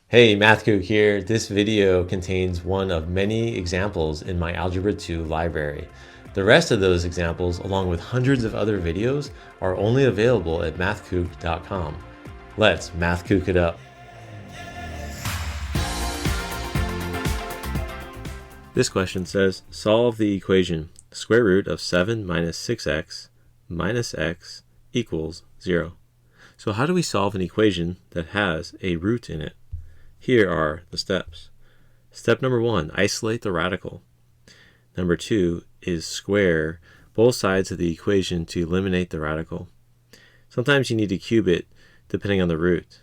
Hey, MathKook here. This video contains one of many examples in my Algebra 2 library. The rest of those examples, along with hundreds of other videos, are only available at mathkook.com. Let's MathKook it up. This question says, solve the equation square root of 7 minus 6x minus x equals 0. So how do we solve an equation that has a root in it? Here are the steps. Step number 1, isolate the radical. Number 2 is square both sides of the equation to eliminate the radical. Sometimes you need to cube it depending on the root.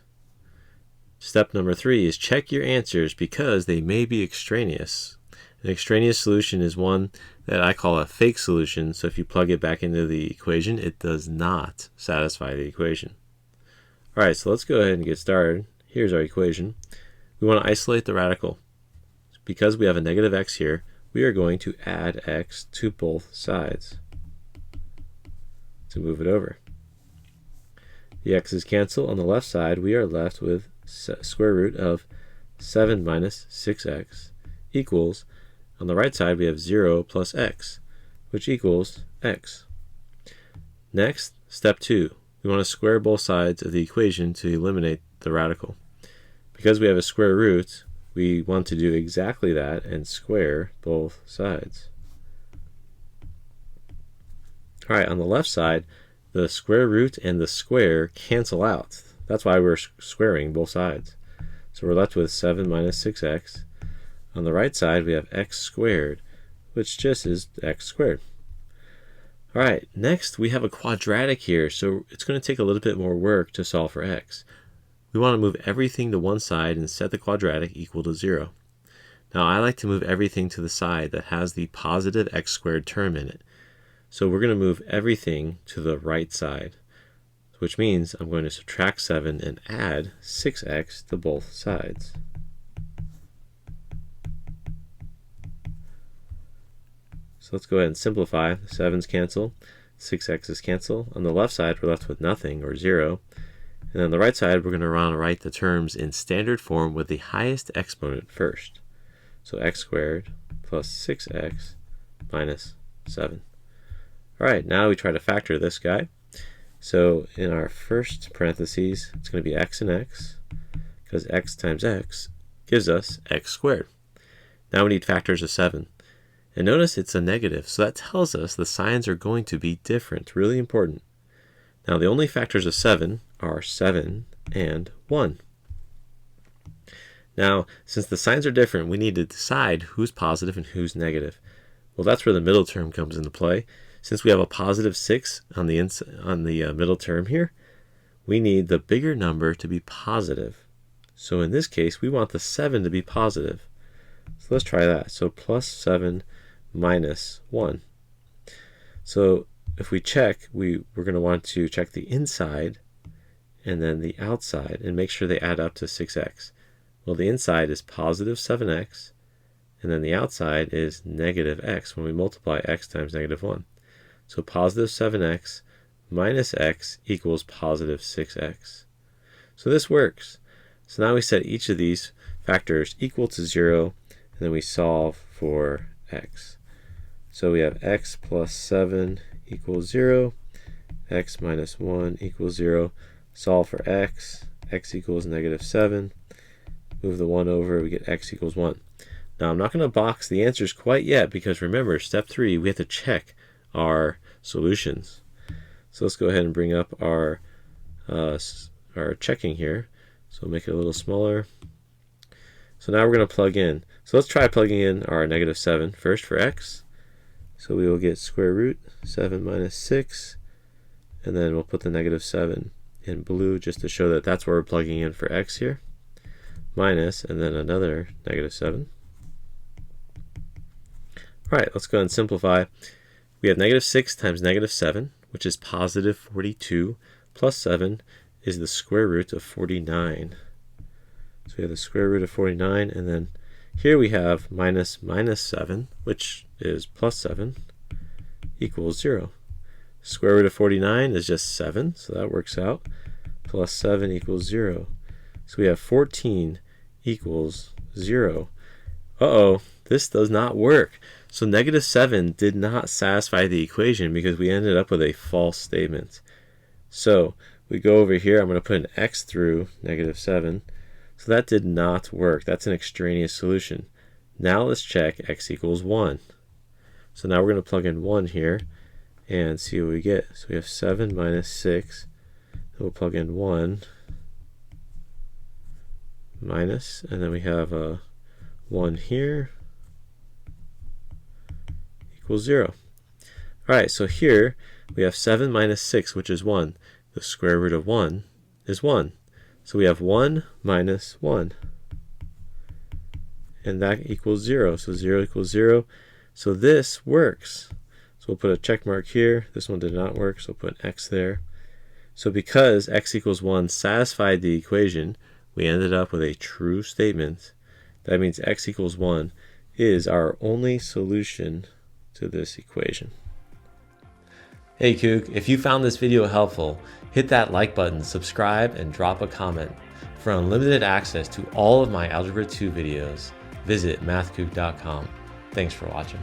Step number 3 is check your answers because they may be extraneous. An extraneous solution is one that I call a fake solution, so if you plug it back into the equation, it does not satisfy the equation. Alright, so let's go ahead and get started. Here's our equation. We want to isolate the radical. Because we have a negative x here, we are going to add x to both sides to move it over. The x's cancel. On the left side, we are left with square root of 7 minus 6x equals, on the right side, we have 0 plus x, which equals x. Next, step 2. We want to square both sides of the equation to eliminate the radical. Because we have a square root, we want to do exactly that and square both sides. Alright, on the left side, the square root and the square cancel out. That's why we're squaring both sides. So we're left with 7 minus 6x. On the right side, we have x squared, which just is x squared. Alright, next we have a quadratic here, so it's going to take a little bit more work to solve for x. We want to move everything to one side and set the quadratic equal to 0. Now I like to move everything to the side that has the positive x squared term in it. So we're going to move everything to the right side, which means I'm going to subtract 7 and add 6x to both sides. So let's go ahead and simplify. 7's cancel, 6x's cancel. On the left side, we're left with nothing, or 0. And on the right side, we're going to want to write the terms in standard form with the highest exponent first. So x squared plus 6x minus 7. Alright, now we try to factor this guy. So in our first parentheses, it's going to be x and x, because x times x gives us x squared. Now we need factors of 7. And notice it's a negative, so that tells us the signs are going to be different. Really important. Now the only factors of 7 are 7 and 1. Now, since the signs are different, we need to decide who's positive and who's negative. Well, that's where the middle term comes into play. Since we have a positive 6 on the middle term here, we need the bigger number to be positive. So in this case, we want the 7 to be positive. So let's try that. So plus 7 minus 1. So if we check, we're going to want to check the inside and then the outside and make sure they add up to 6x. Well, the inside is positive 7x, and then the outside is negative x when we multiply x times negative 1. So positive 7x minus x equals positive 6x. So this works. So now we set each of these factors equal to 0, and then we solve for x. So we have x plus 7 equals 0, x minus 1 equals 0. Solve for x, x equals negative 7. Move the 1 over, we get x equals 1. Now I'm not going to box the answers quite yet because remember, step 3, we have to check our solutions. So let's go ahead and bring up our checking here. So make it a little smaller. So now we're going to plug in. So let's try plugging in our negative 7 first for x. So we will get square root 7 minus 6, and then we'll put the negative 7 in blue just to show that that's where we're plugging in for x here. Minus, and then another negative 7. Alright, let's go ahead and simplify. We have negative 6 times negative 7, which is positive 42, plus 7 is the square root of 49. So we have the square root of 49, and then here we have minus 7, which is plus 7, equals 0. Square root of 49 is just 7, so that works out. Plus 7 equals 0. So we have 14 equals 0. Uh-oh, this does not work. So negative 7 did not satisfy the equation because we ended up with a false statement. So we go over here, I'm going to put an x through negative 7. So that did not work. That's an extraneous solution. Now let's check x equals 1. So now we're going to plug in 1 here and see what we get. So we have 7 minus 6. We'll plug in 1 minus, and then we have a 1 here equals 0. Alright, so here we have 7 minus 6, which is 1. The square root of 1 is 1. So we have 1 minus 1. And that equals 0. So 0 equals 0. So this works. So we'll put a check mark here. This one did not work, so we'll put an x there. So because x equals 1 satisfied the equation, we ended up with a true statement. That means x equals 1 is our only solution to this equation. Hey Kook, if you found this video helpful, hit that like button, subscribe, and drop a comment. For unlimited access to all of my Algebra 2 videos, visit mathkook.com. Thanks for watching.